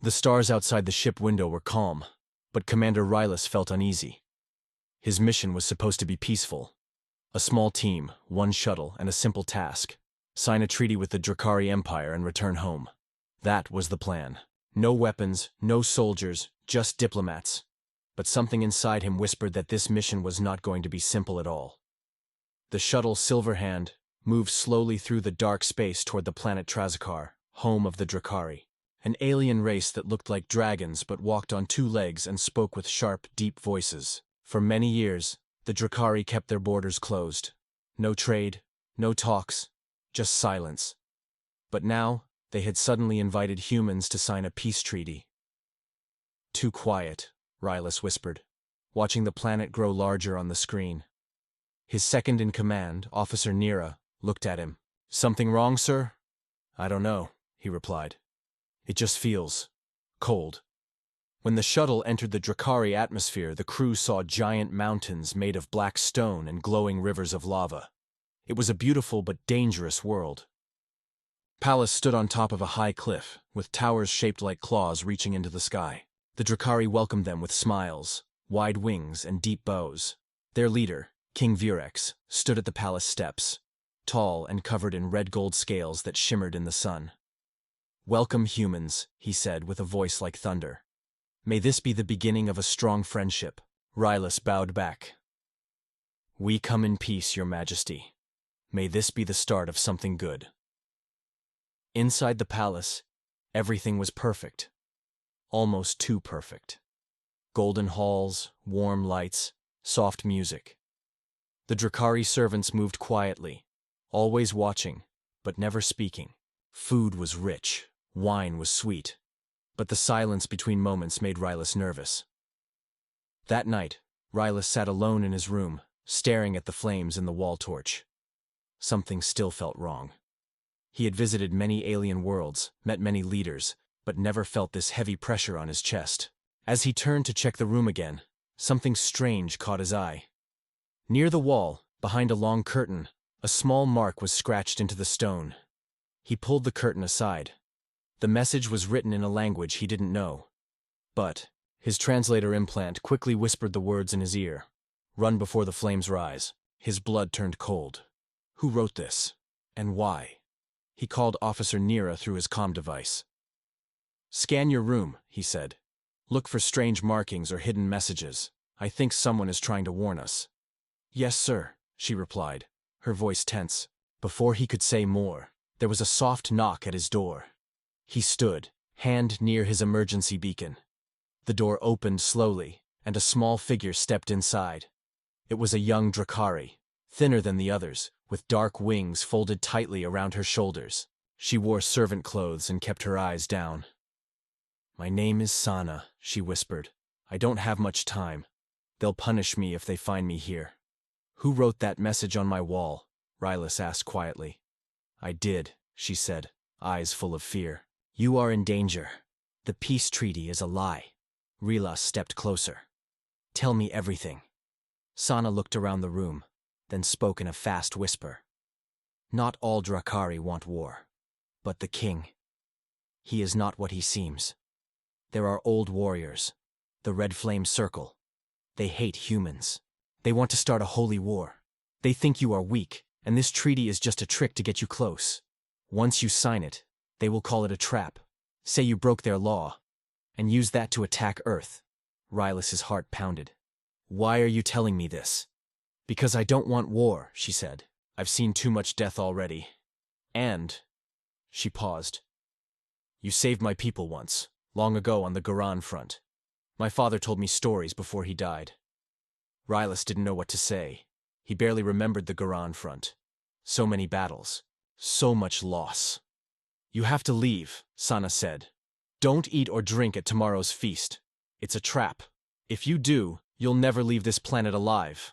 The stars outside the ship window were calm, but Commander Rylas felt uneasy. His mission was supposed to be peaceful. A small team, one shuttle, and a simple task: sign a treaty with the Drakari Empire and return home. That was the plan. No weapons, no soldiers, just diplomats. But something inside him whispered that this mission was not going to be simple at all. The shuttle Silverhand moved slowly through the dark space toward the planet Trazakar, home of the Drakari, an alien race that looked like dragons but walked on two legs and spoke with sharp, deep voices. For many years, the Drakari kept their borders closed. No trade, no talks, just silence. But now, they had suddenly invited humans to sign a peace treaty. "Too quiet," Rylas whispered, watching the planet grow larger on the screen. His second-in-command, Officer Nira, looked at him. "Something wrong, sir?" "I don't know," he replied. "It just feels cold." When the shuttle entered the Drakari atmosphere, the crew saw giant mountains made of black stone and glowing rivers of lava. It was a beautiful but dangerous world. Pallas stood on top of a high cliff, with towers shaped like claws reaching into the sky. The Drakari welcomed them with smiles, wide wings, and deep bows. Their leader, King Virex, stood at the palace steps, tall and covered in red-gold scales that shimmered in the sun. "Welcome, humans," he said with a voice like thunder. "May this be the beginning of a strong friendship." Rylas bowed back. "We come in peace, Your Majesty. May this be the start of something good." Inside the palace, everything was perfect. Almost too perfect. Golden halls, warm lights, soft music. The Drakari servants moved quietly, always watching, but never speaking. Food was rich, wine was sweet, but the silence between moments made Rylas nervous. That night, Rylas sat alone in his room, staring at the flames in the wall torch. Something still felt wrong. He had visited many alien worlds, met many leaders, but never felt this heavy pressure on his chest. As he turned to check the room again, something strange caught his eye. Near the wall, behind a long curtain, a small mark was scratched into the stone. He pulled the curtain aside. The message was written in a language he didn't know. But his translator implant quickly whispered the words in his ear. "Run before the flames rise." His blood turned cold. Who wrote this? And why? He called Officer Nira through his comm device. "Scan your room," he said. "Look for strange markings or hidden messages. I think someone is trying to warn us." "Yes, sir," she replied, her voice tense. Before he could say more, there was a soft knock at his door. He stood, hand near his emergency beacon. The door opened slowly, and a small figure stepped inside. It was a young Drakari, thinner than the others, with dark wings folded tightly around her shoulders. She wore servant clothes and kept her eyes down. "My name is Sana," she whispered. "I don't have much time. They'll punish me if they find me here." "Who wrote that message on my wall?" Rylas asked quietly. "I did," she said, eyes full of fear. "You are in danger. The peace treaty is a lie." Rylas stepped closer. "Tell me everything." Sana looked around the room, then spoke in a fast whisper. "Not all Drakari want war. But the king. He is not what he seems. There are old warriors, the Red Flame Circle. They hate humans. They want to start a holy war. They think you are weak, and this treaty is just a trick to get you close. Once you sign it, they will call it a trap, say you broke their law, and use that to attack Earth." Rylas's heart pounded. "Why are you telling me this?" "Because I don't want war," she said. "I've seen too much death already. And..." She paused. "You saved my people once, long ago on the Garan front. My father told me stories before he died." Rylas didn't know what to say. He barely remembered the Garan front. So many battles. So much loss. "You have to leave," Sana said. "Don't eat or drink at tomorrow's feast. It's a trap. If you do, you'll never leave this planet alive."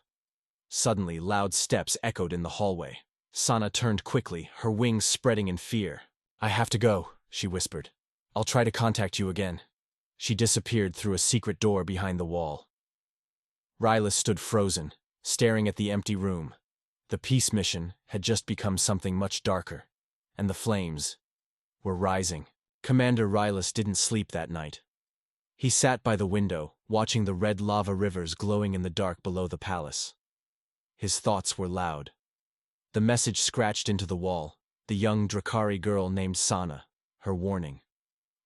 Suddenly, loud steps echoed in the hallway. Sana turned quickly, her wings spreading in fear. "I have to go," she whispered. "I'll try to contact you again." She disappeared through a secret door behind the wall. Rylas stood frozen, staring at the empty room. The peace mission had just become something much darker, and the flames were rising. Commander Rylas didn't sleep that night. He sat by the window, watching the red lava rivers glowing in the dark below the palace. His thoughts were loud. The message scratched into the wall, the young Drakari girl named Sana, her warning.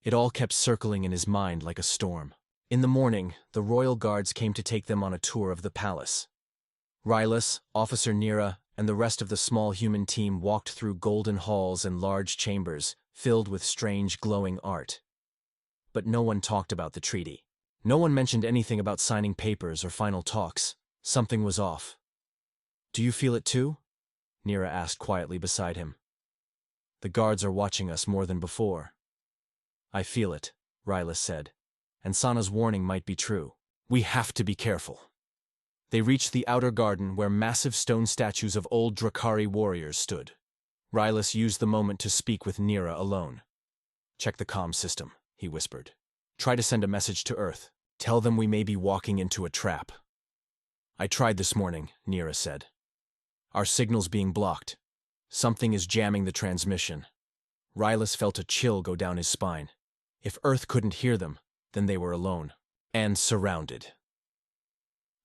It all kept circling in his mind like a storm. In the morning, the royal guards came to take them on a tour of the palace. Rylas, Officer Nira, and the rest of the small human team walked through golden halls and large chambers, filled with strange glowing art. But no one talked about the treaty. No one mentioned anything about signing papers or final talks. Something was off. "Do you feel it too?" Nira asked quietly beside him. "The guards are watching us more than before." "I feel it," Rylas said. "And Sana's warning might be true. We have to be careful." They reached the outer garden where massive stone statues of old Drakari warriors stood. Rylas used the moment to speak with Nira alone. "Check the comm system," he whispered. "Try to send a message to Earth. Tell them we may be walking into a trap." "I tried this morning," Nira said. "Our signal's being blocked. Something is jamming the transmission." Rylas felt a chill go down his spine. If Earth couldn't hear them, then they were alone. And surrounded.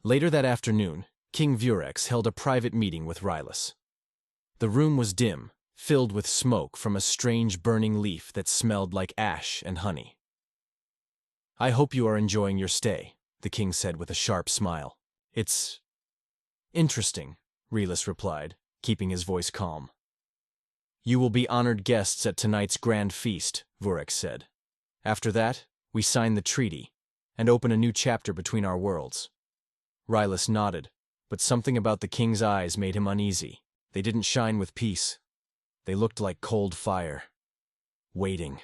Later that afternoon, King Vurex held a private meeting with Rylas. The room was dim, filled with smoke from a strange burning leaf that smelled like ash and honey. "I hope you are enjoying your stay," the king said with a sharp smile. "It's interesting," Rylas replied, keeping his voice calm. "You will be honored guests at tonight's grand feast," Vurex said. "After that, we sign the treaty and open a new chapter between our worlds." Rylas nodded, but something about the king's eyes made him uneasy. They didn't shine with peace. They looked like cold fire. Waiting.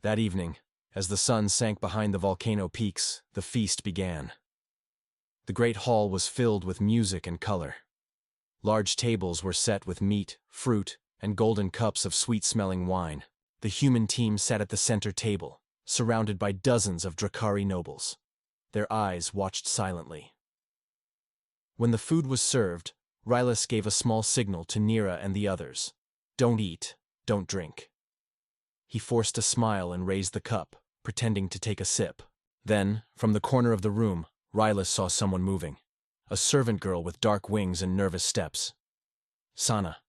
That evening, as the sun sank behind the volcano peaks, the feast began. The great hall was filled with music and color. Large tables were set with meat, fruit, and golden cups of sweet-smelling wine. The human team sat at the center table, surrounded by dozens of Drakari nobles. Their eyes watched silently. When the food was served, Rylas gave a small signal to Nira and the others. "Don't eat, don't drink." He forced a smile and raised the cup, pretending to take a sip. Then, from the corner of the room, Rylas saw someone moving. A servant girl with dark wings and nervous steps. Sana.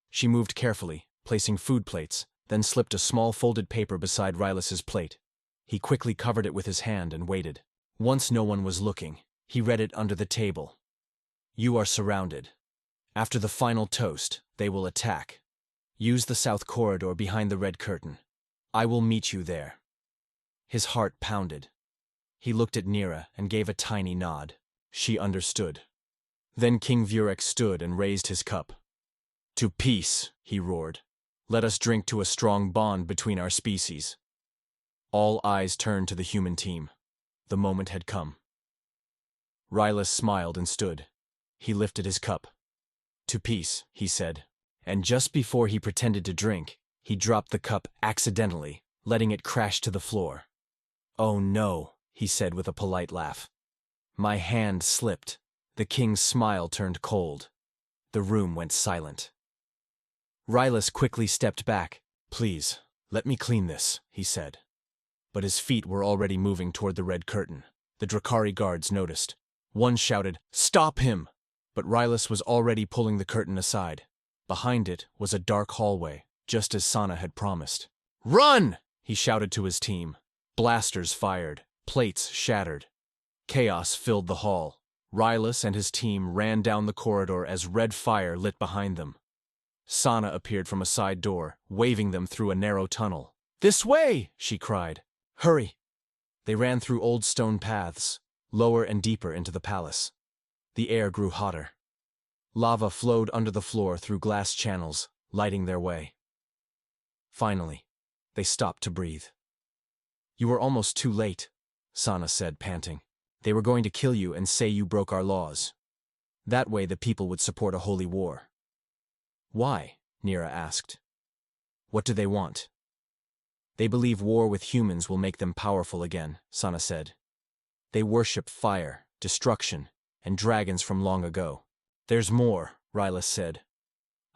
She moved carefully, placing food plates, then slipped a small folded paper beside Rylas's plate. He quickly covered it with his hand and waited. Once no one was looking, he read it under the table. "You are surrounded. After the final toast, they will attack. Use the south corridor behind the red curtain. I will meet you there." His heart pounded. He looked at Nira and gave a tiny nod. She understood. Then King Vurex stood and raised his cup. "To peace," he roared. "Let us drink to a strong bond between our species." All eyes turned to the human team. The moment had come. Rylas smiled and stood. He lifted his cup. "To peace," he said. And just before he pretended to drink, he dropped the cup accidentally, letting it crash to the floor. "Oh no," he said with a polite laugh. "My hand slipped." The king's smile turned cold. The room went silent. Rylas quickly stepped back. "Please, let me clean this," he said. But his feet were already moving toward the red curtain. The Drakari guards noticed. One shouted, "Stop him!" But Rylas was already pulling the curtain aside. Behind it was a dark hallway, just as Sana had promised. "Run!" he shouted to his team. Blasters fired. Plates shattered. Chaos filled the hall. Rylas and his team ran down the corridor as red fire lit behind them. Sana appeared from a side door, waving them through a narrow tunnel. "This way!" she cried. "Hurry!" They ran through old stone paths, lower and deeper into the palace. The air grew hotter. Lava flowed under the floor through glass channels, lighting their way. Finally, they stopped to breathe. "You were almost too late," Sana said, panting. "They were going to kill you and say you broke our laws. That way the people would support a holy war." "Why?" Nira asked. "What do they want?" "They believe war with humans will make them powerful again," Sana said. "They worship fire, destruction, and dragons from long ago." "There's more," Rylas said.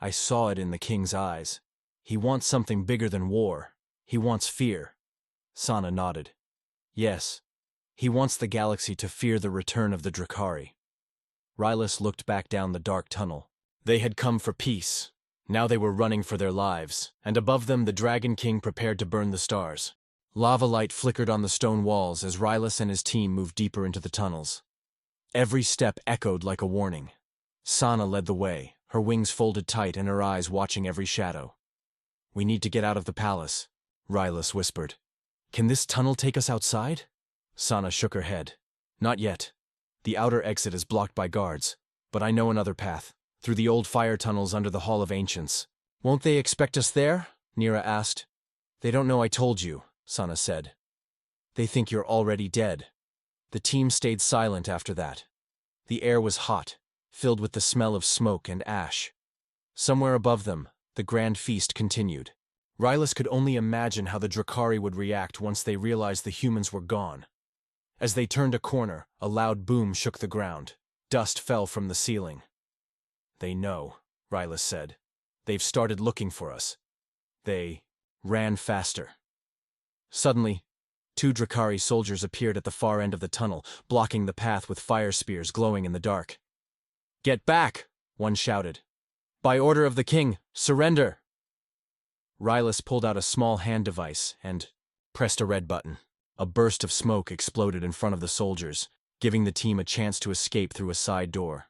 "I saw it in the king's eyes. He wants something bigger than war. He wants fear. Sana nodded. Yes. He wants the galaxy to fear the return of the Drakari. Rylas looked back down the dark tunnel. They had come for peace. Now they were running for their lives, and above them the Dragon King prepared to burn the stars. Lava light flickered on the stone walls as Rylas and his team moved deeper into the tunnels. Every step echoed like a warning. Sana led the way, her wings folded tight and her eyes watching every shadow. "We need to get out of the palace," Rylas whispered. "Can this tunnel take us outside?" Sana shook her head. "Not yet. The outer exit is blocked by guards, but I know another path, through the old fire tunnels under the Hall of Ancients." "Won't they expect us there?" Nira asked. "They don't know I told you," Sana said. "They think you're already dead." The team stayed silent after that. The air was hot, filled with the smell of smoke and ash. Somewhere above them, the grand feast continued. Rylas could only imagine how the Drakari would react once they realized the humans were gone. As they turned a corner, a loud boom shook the ground. Dust fell from the ceiling. "They know," Rylas said. "They've started looking for us." They ran faster. Suddenly, 2 Drakari soldiers appeared at the far end of the tunnel, blocking the path with fire spears glowing in the dark. "Get back!" one shouted. "By order of the king, surrender!" Rylas pulled out a small hand device and pressed a red button. A burst of smoke exploded in front of the soldiers, giving the team a chance to escape through a side door.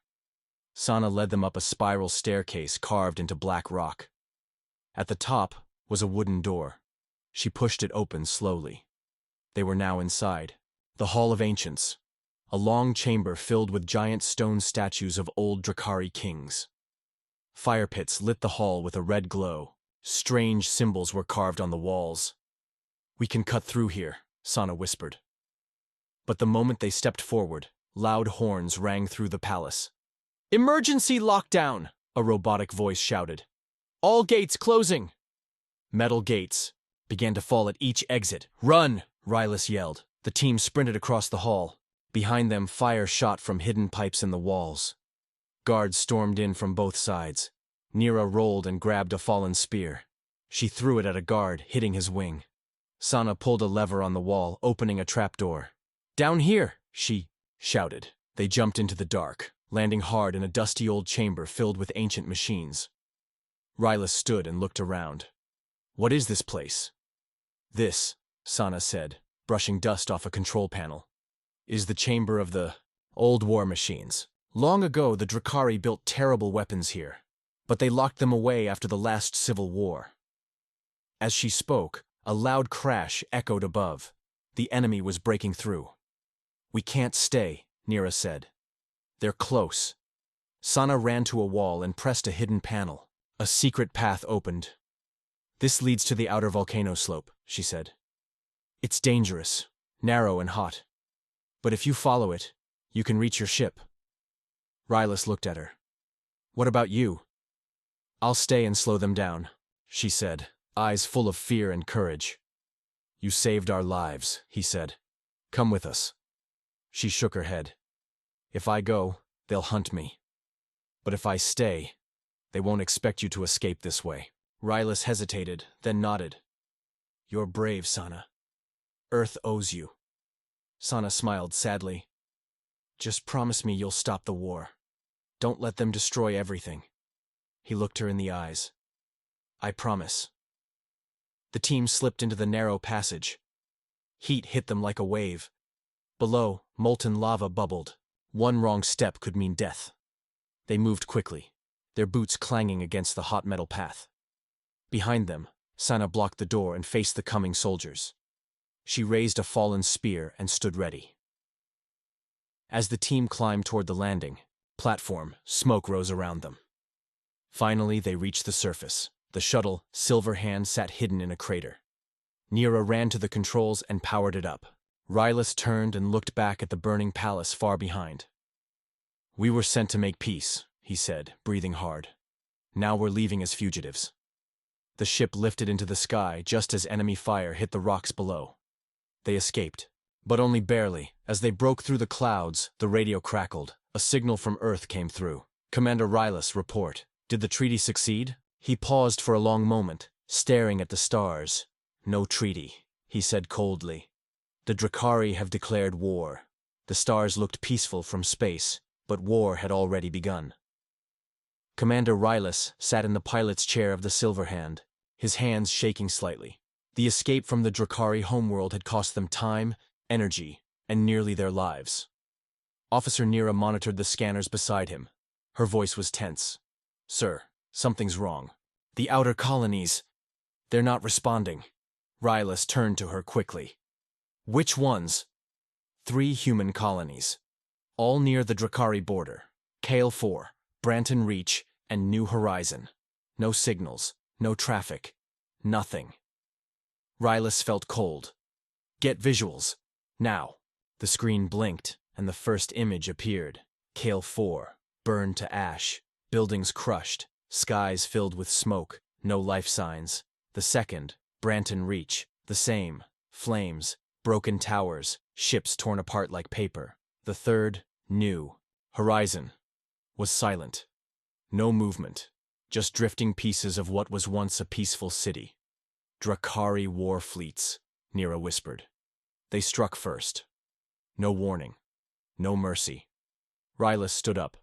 Sana led them up a spiral staircase carved into black rock. At the top was a wooden door. She pushed it open slowly. They were now inside. The Hall of Ancients, a long chamber filled with giant stone statues of old Drakari kings. Fire pits lit the hall with a red glow. Strange symbols were carved on the walls. "We can cut through here," Sana whispered. But the moment they stepped forward, loud horns rang through the palace. "Emergency lockdown!" a robotic voice shouted. "All gates closing!" Metal gates began to fall at each exit. "Run!" Rylas yelled. The team sprinted across the hall. Behind them, fire shot from hidden pipes in the walls. Guards stormed in from both sides. Nira rolled and grabbed a fallen spear. She threw it at a guard, hitting his wing. Sana pulled a lever on the wall, opening a trapdoor. "Down here!" she shouted. They jumped into the dark, landing hard in a dusty old chamber filled with ancient machines. Rylas stood and looked around. "What is this place?" "This," Sana said, brushing dust off a control panel, "is the chamber of the old war machines. Long ago, the Drakari built terrible weapons here, but they locked them away after the last civil war." As she spoke, a loud crash echoed above. The enemy was breaking through. "We can't stay," Nira said. "They're close." Sana ran to a wall and pressed a hidden panel. A secret path opened. "This leads to the outer volcano slope," she said. "It's dangerous, narrow and hot. But if you follow it, you can reach your ship." Rylas looked at her. "What about you?" "I'll stay and slow them down," she said, eyes full of fear and courage. "You saved our lives," he said. "Come with us." She shook her head. "If I go, they'll hunt me. But if I stay, they won't expect you to escape this way." Rylas hesitated, then nodded. "You're brave, Sana. Earth owes you." Sana smiled sadly. "Just promise me you'll stop the war. Don't let them destroy everything." He looked her in the eyes. "I promise." The team slipped into the narrow passage. Heat hit them like a wave. Below, molten lava bubbled. One wrong step could mean death. They moved quickly, their boots clanging against the hot metal path. Behind them, Sana blocked the door and faced the coming soldiers. She raised a fallen spear and stood ready. As the team climbed toward the landing platform, smoke rose around them. Finally, they reached the surface. The shuttle, Silver Hand, sat hidden in a crater. Nira ran to the controls and powered it up. Rylas turned and looked back at the burning palace far behind. "We were sent to make peace," he said, breathing hard. "Now we're leaving as fugitives." The ship lifted into the sky just as enemy fire hit the rocks below. They escaped, but only barely. As they broke through the clouds, the radio crackled. A signal from Earth came through. "Commander Rylas, report. Did the treaty succeed?" He paused for a long moment, staring at the stars. No treaty, he said coldly. The Drakari have declared war. The stars looked peaceful from space, but war had already begun. Commander Rylas sat in the pilot's chair of the Silver Hand, his hands shaking slightly. The escape from the Drakari homeworld had cost them time, energy, and nearly their lives. Officer Nira monitored the scanners beside him. Her voice was tense. "Sir, something's wrong. The outer colonies, they're not responding." Rylas turned to her quickly. "Which ones?" 3 human colonies, all near the Drakari border. Kale 4, Branton Reach, and New Horizon. No signals, no traffic, nothing. Rylas felt cold. "Get visuals. Now." The screen blinked, and the first image appeared. Kale 4, burned to ash, buildings crushed, skies filled with smoke, no life signs. The second, Branton Reach, the same, flames, broken towers, ships torn apart like paper. The third, New Horizon, was silent. No movement, just drifting pieces of what was once a peaceful city. "Drakari war fleets," Nira whispered. "They struck first. No warning. No mercy." Rylas stood up.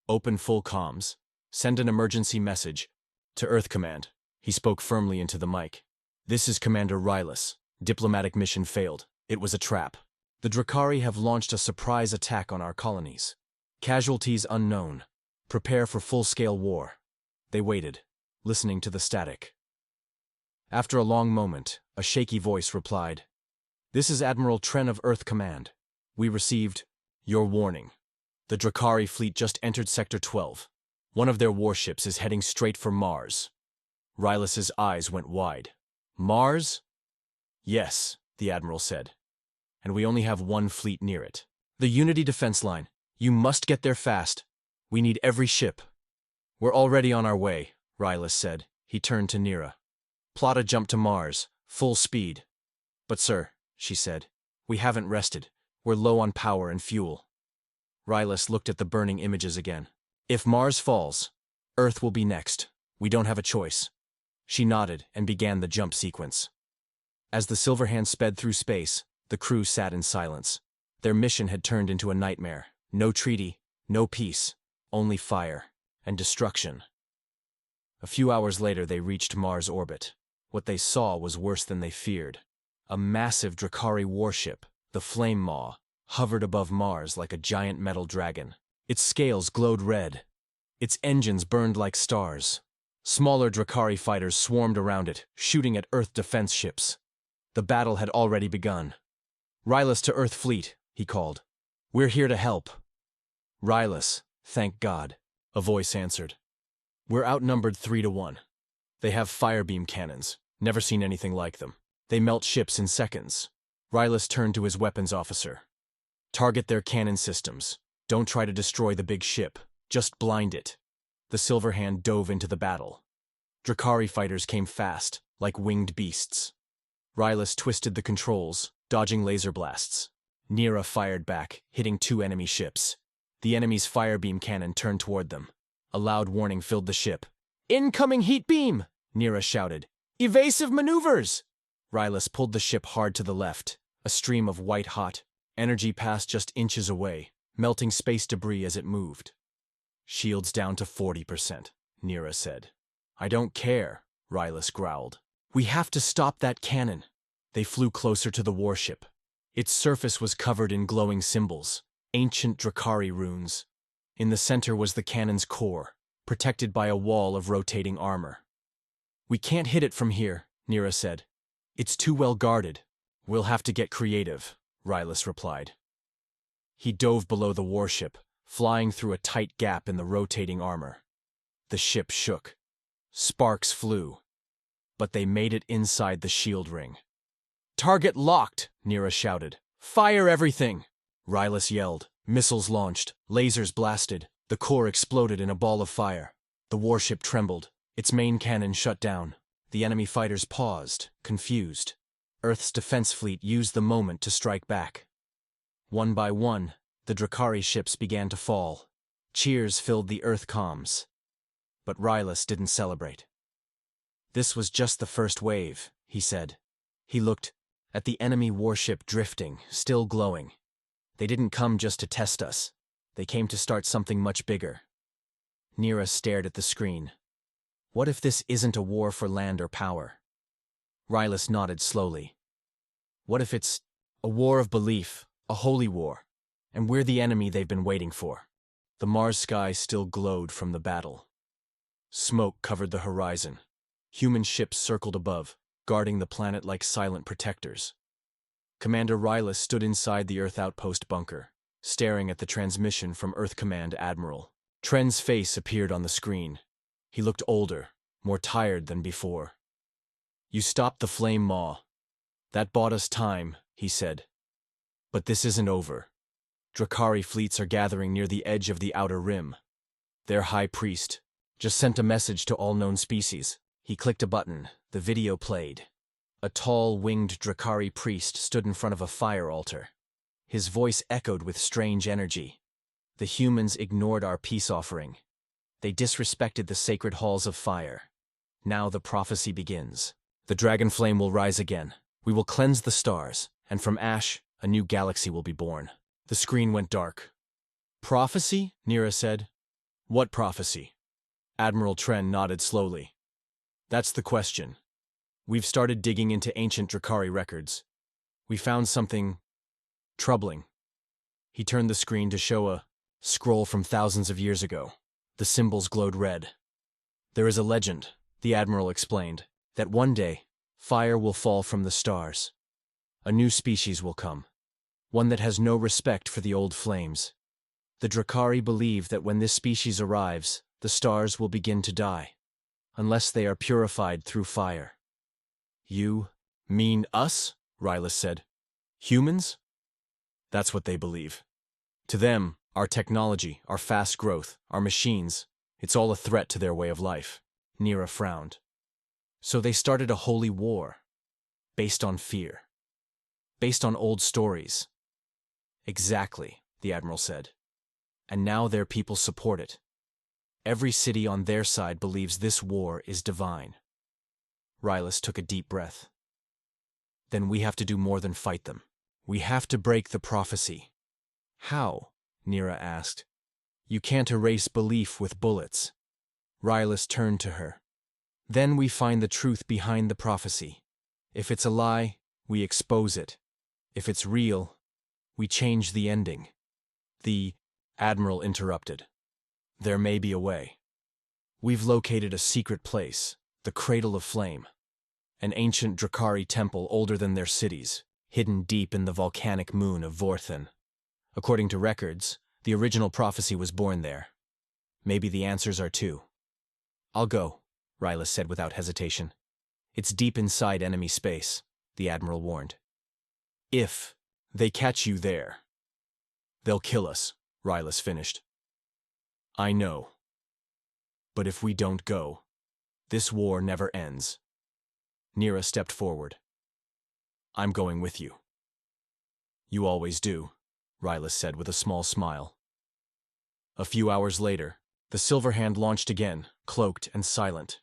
"Open full comms. Send an emergency message to Earth Command." He spoke firmly into the mic. "This is Commander Rylas. Diplomatic mission failed. It was a trap. The Drakari have launched a surprise attack on our colonies. Casualties unknown. Prepare for full-scale war." They waited, listening to the static. After a long moment, a shaky voice replied, "This is Admiral Tren of Earth Command. We received your warning. The Drakari fleet just entered Sector 12. One of their warships is heading straight for Mars." Rylas's eyes went wide. "Mars?" "Yes," the Admiral said. "And we only have one fleet near it. The Unity defense line. You must get there fast. We need every ship." "We're already on our way," Rylas said. He turned to Nira. "Plot a jump to Mars, full speed." "But sir," she said, "we haven't rested. We're low on power and fuel." Rylas looked at the burning images again. "If Mars falls, Earth will be next. We don't have a choice." She nodded and began the jump sequence. As the Silver Hand sped through space, the crew sat in silence. Their mission had turned into a nightmare. No treaty, no peace, only fire and destruction. A few hours later they reached Mars orbit. What they saw was worse than they feared. A massive Drakari warship, the Flame Maw, hovered above Mars like a giant metal dragon. Its scales glowed red. Its engines burned like stars. Smaller Drakari fighters swarmed around it, shooting at Earth defense ships. The battle had already begun. "Rylas to Earth Fleet," he called. "We're here to help." "Rylas, thank God," a voice answered. "We're outnumbered 3-1. They have firebeam cannons. Never seen anything like them. They melt ships in seconds." Rylas turned to his weapons officer. "Target their cannon systems. Don't try to destroy the big ship. Just blind it." The Silver Hand dove into the battle. Drakari fighters came fast, like winged beasts. Rylas twisted the controls, dodging laser blasts. Nira fired back, hitting 2 enemy ships. The enemy's firebeam cannon turned toward them. A loud warning filled the ship. "Incoming heat beam!" Nira shouted. "Evasive maneuvers!" Rylas pulled the ship hard to the left. A stream of white-hot energy passed just inches away, melting space debris as it moved. "Shields down to 40%, Nira said. "I don't care," Rylas growled. "We have to stop that cannon." They flew closer to the warship. Its surface was covered in glowing symbols, ancient Drakari runes. In the center was the cannon's core, protected by a wall of rotating armor. "We can't hit it from here," Nira said. "It's too well guarded." "We'll have to get creative," Rylas replied. He dove below the warship, flying through a tight gap in the rotating armor. The ship shook. Sparks flew. But they made it inside the shield ring. "Target locked," Nira shouted. "Fire everything!" Rylas yelled. Missiles launched, lasers blasted. The core exploded in a ball of fire. The warship trembled. Its main cannon shut down. The enemy fighters paused, confused. Earth's defense fleet used the moment to strike back. One by one, the Drakari ships began to fall. Cheers filled the Earth comms. But Rylas didn't celebrate. "This was just the first wave," he said. He looked at the enemy warship drifting, still glowing. They didn't come just to test us. They came to start something much bigger. Nira stared at the screen. What if this isn't a war for land or power? Rylas nodded slowly. What if it's a war of belief, a holy war, and we're the enemy they've been waiting for? The Mars sky still glowed from the battle. Smoke covered the horizon. Human ships circled above, guarding the planet like silent protectors. Commander Rylas stood inside the Earth outpost bunker, staring at the transmission from Earth Command Admiral. Tren's face appeared on the screen. He looked older, more tired than before. You stopped the flame maw. That bought us time, he said. But this isn't over. Drakari fleets are gathering near the edge of the Outer Rim. Their high priest just sent a message to all known species. He clicked a button. The video played. A tall, winged Drakari priest stood in front of a fire altar. His voice echoed with strange energy. The humans ignored our peace offering. They disrespected the sacred halls of fire. Now the prophecy begins. The dragon flame will rise again. We will cleanse the stars, and from ash, a new galaxy will be born. The screen went dark. Prophecy? Nira said. What prophecy? Admiral Tren nodded slowly. That's the question. We've started digging into ancient Drakari records. We found something troubling. He turned the screen to show a scroll from thousands of years ago. The symbols glowed red. There is a legend, the Admiral explained, that one day, fire will fall from the stars. A new species will come, one that has no respect for the old flames. The Drakari believe that when this species arrives, the stars will begin to die, unless they are purified through fire. You mean us? Rylas said. Humans? That's what they believe. To them, our technology, our fast growth, our machines, it's all a threat to their way of life. Nira frowned. So they started a holy war, based on fear, based on old stories. Exactly, the Admiral said. And now their people support it. Every city on their side believes this war is divine. Rylas took a deep breath. Then we have to do more than fight them. We have to break the prophecy. How? Nira asked. You can't erase belief with bullets. Rylas turned to her. Then we find the truth behind the prophecy. If it's a lie, we expose it. If it's real, we change the ending. The Admiral interrupted. There may be a way. We've located a secret place, the Cradle of Flame, an ancient Drakari temple older than their cities, hidden deep in the volcanic moon of Vorthen. According to records, the original prophecy was born there. Maybe the answers are too. I'll go, Rylas said without hesitation. It's deep inside enemy space, the Admiral warned. If they catch you there, they'll kill us, Rylas finished. I know. But if we don't go, this war never ends. Nira stepped forward. I'm going with you. You always do, Rylas said with a small smile. A few hours later, the Silverhand launched again, cloaked and silent.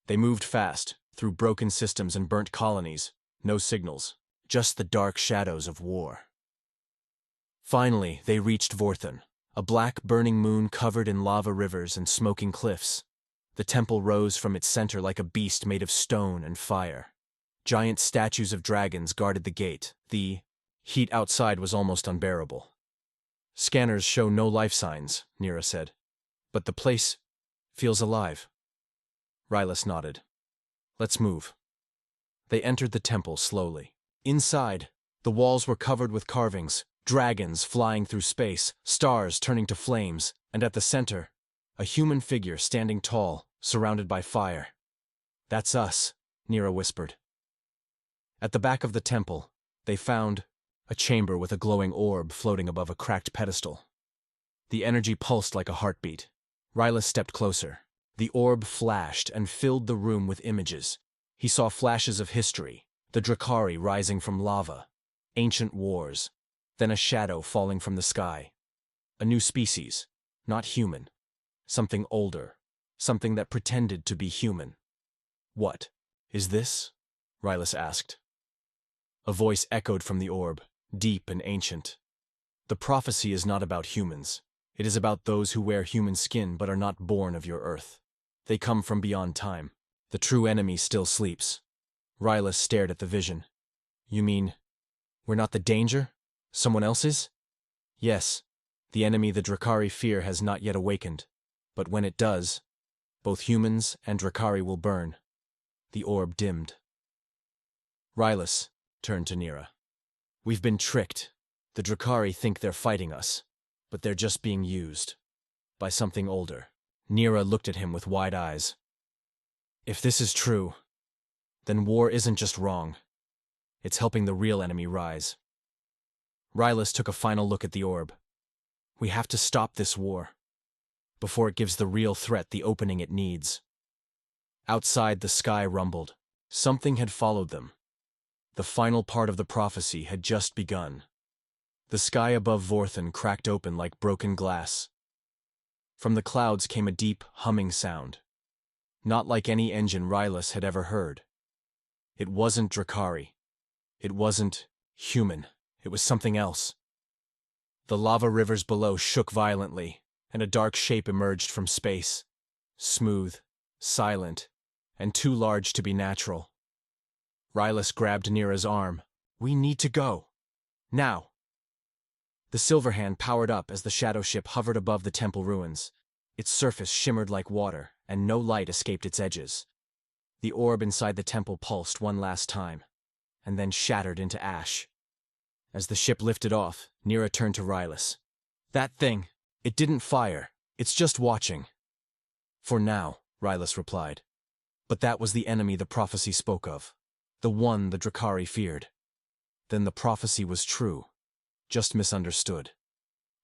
They moved fast, through broken systems and burnt colonies, no signals, just the dark shadows of war. Finally, they reached Vorthen, a black burning moon covered in lava rivers and smoking cliffs. The temple rose from its center like a beast made of stone and fire. Giant statues of dragons guarded the gate. The heat outside was almost unbearable. Scanners show no life signs, Nira said. But the place feels alive. Rylas nodded. Let's move. They entered the temple slowly. Inside, the walls were covered with carvings, dragons flying through space, stars turning to flames, and at the center, a human figure standing tall, surrounded by fire. That's us, Nira whispered. At the back of the temple, they found a chamber with a glowing orb floating above a cracked pedestal. The energy pulsed like a heartbeat. Rylas stepped closer. The orb flashed and filled the room with images. He saw flashes of history, the Drakari rising from lava, ancient wars, then a shadow falling from the sky. A new species, not human. Something older, something that pretended to be human. What is this? Rylas asked. A voice echoed from the orb, deep and ancient. The prophecy is not about humans. It is about those who wear human skin but are not born of your earth. They come from beyond time. The true enemy still sleeps. Rylas stared at the vision. You mean, we're not the danger? Someone else is? Yes. The enemy the Drakari fear has not yet awakened. But when it does, both humans and Drakari will burn. The orb dimmed. Rylas turned to Nira. We've been tricked. The Drakari think they're fighting us, but they're just being used. By something older. Nira looked at him with wide eyes. If this is true, then war isn't just wrong. It's helping the real enemy rise. Rylas took a final look at the orb. We have to stop this war, before it gives the real threat the opening it needs. Outside, the sky rumbled. Something had followed them. The final part of the prophecy had just begun. The sky above Vorthen cracked open like broken glass. From the clouds came a deep, humming sound. Not like any engine Rylas had ever heard. It wasn't Drakari. It wasn't human. It was something else. The lava rivers below shook violently, and a dark shape emerged from space. Smooth, silent, and too large to be natural. Rylas grabbed Nira's arm. We need to go. Now. The silver hand powered up as the shadow ship hovered above the temple ruins. Its surface shimmered like water, and no light escaped its edges. The orb inside the temple pulsed one last time, and then shattered into ash. As the ship lifted off, Nira turned to Rylas. That thing, it didn't fire. It's just watching. For now, Rylas replied. But that was the enemy the prophecy spoke of. The one the Drakari feared. Then the prophecy was true, just misunderstood.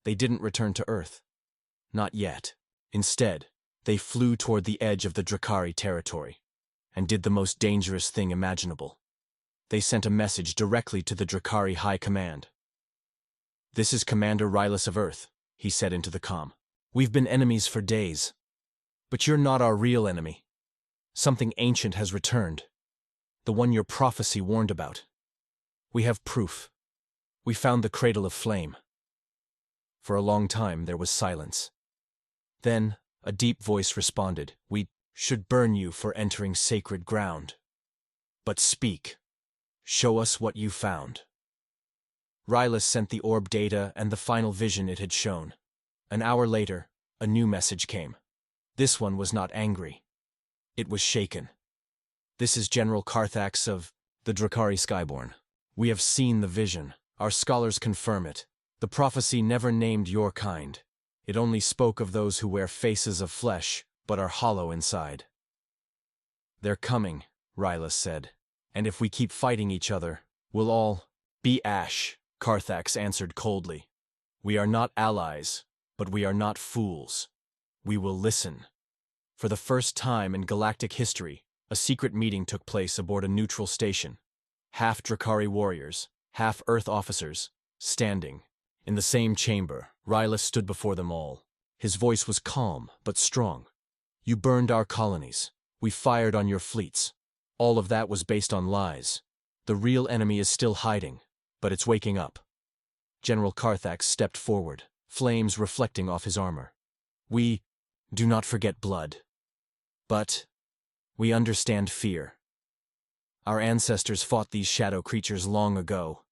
They didn't return to Earth. Not yet. Instead, they flew toward the edge of the Drakari territory, and did the most dangerous thing imaginable. They sent a message directly to the Drakari High Command. This is Commander Rylas of Earth, he said into the comm. We've been enemies for days. But you're not our real enemy. Something ancient has returned. The one your prophecy warned about. We have proof. We found the Cradle of Flame. For a long time there was silence. Then, a deep voice responded, We should burn you for entering sacred ground. But speak. Show us what you found. Rylas sent the orb data and the final vision it had shown. An hour later, a new message came. This one was not angry. It was shaken. This is General Carthax of the Drakari Skyborn. We have seen the vision. Our scholars confirm it. The prophecy never named your kind. It only spoke of those who wear faces of flesh, but are hollow inside. They're coming, Rylas said. And if we keep fighting each other, we'll all be ash, Carthax answered coldly. We are not allies, but we are not fools. We will listen. For the first time in galactic history, a secret meeting took place aboard a neutral station. Half Drakari warriors, half Earth officers, standing. In the same chamber, Rylas stood before them all. His voice was calm, but strong. You burned our colonies. We fired on your fleets. All of that was based on lies. The real enemy is still hiding, but it's waking up. General Carthax stepped forward, flames reflecting off his armor. We do not forget blood. But we understand fear. Our ancestors fought these shadow creatures long ago.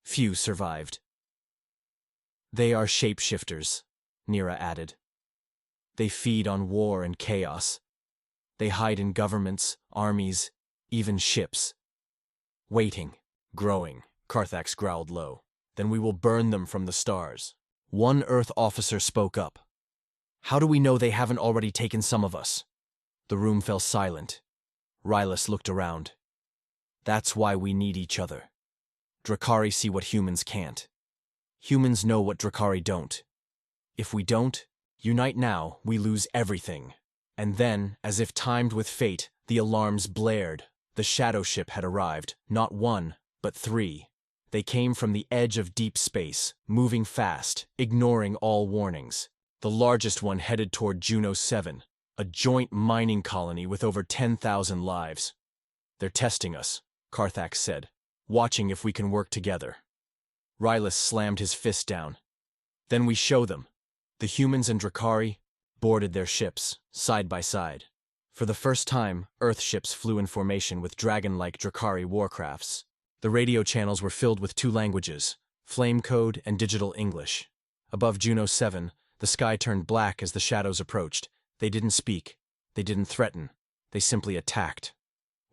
Few survived. They are shapeshifters, Nira added. They feed on war and chaos. They hide in governments, armies, even ships. Waiting, growing, Carthax growled low. Then we will burn them from the stars. One Earth officer spoke up. How do we know they haven't already taken some of us? The room fell silent. Rylas looked around. That's why we need each other. Drakari see what humans can't. Humans know what Drakari don't. If we don't unite now, we lose everything. And then, as if timed with fate, the alarms blared. The shadow ship had arrived, not one, but three. They came from the edge of deep space, moving fast, ignoring all warnings. The largest one headed toward Juno 7, a joint mining colony with over 10,000 lives. They're testing us, Carthax said, watching if we can work together. Rylas slammed his fist down. Then we show them. The humans and Drakari boarded their ships, side by side. For the first time, Earth ships flew in formation with dragon-like Drakari warcrafts. The radio channels were filled with two languages, flame code and digital English. Above Juno 7, the sky turned black as the shadows approached. They didn't speak. They didn't threaten. They simply attacked.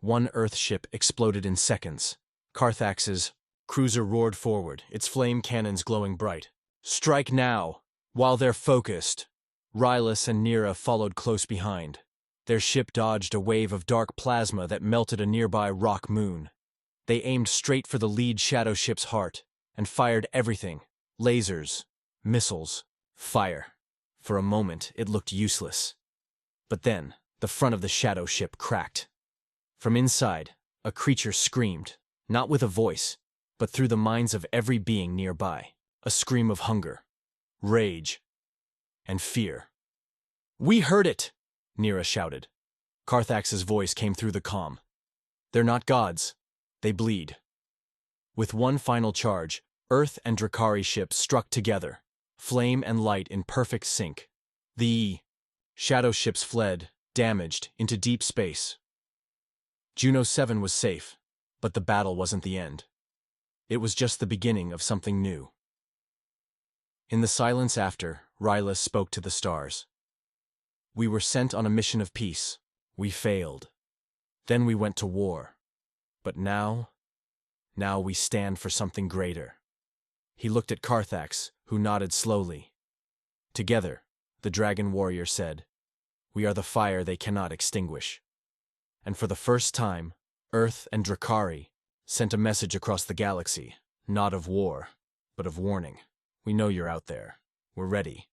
One Earth ship exploded in seconds. Carthax's cruiser roared forward, its flame cannons glowing bright. "Strike now, while they're focused." Rylas and Nira followed close behind. Their ship dodged a wave of dark plasma that melted a nearby rock moon. They aimed straight for the lead shadow ship's heart and fired everything: lasers, missiles, fire. For a moment, it looked useless. But then, the front of the shadow ship cracked. From inside, a creature screamed, not with a voice, but through the minds of every being nearby. A scream of hunger, rage, and fear. "We heard it!" Nira shouted. Carthax's voice came through the comm. "They're not gods. They bleed." With one final charge, Earth and Drakari ships struck together, flame and light in perfect sync. The shadow ships fled, damaged, into deep space. Juno 7 was safe, but the battle wasn't the end. It was just the beginning of something new. In the silence after, Rylas spoke to the stars. "We were sent on a mission of peace. We failed. Then we went to war. But now we stand for something greater." He looked at Carthax, who nodded slowly. Together, the dragon warrior said, "We are the fire they cannot extinguish." And for the first time, Earth and Drakari sent a message across the galaxy, not of war, but of warning. "We know you're out there. We're ready.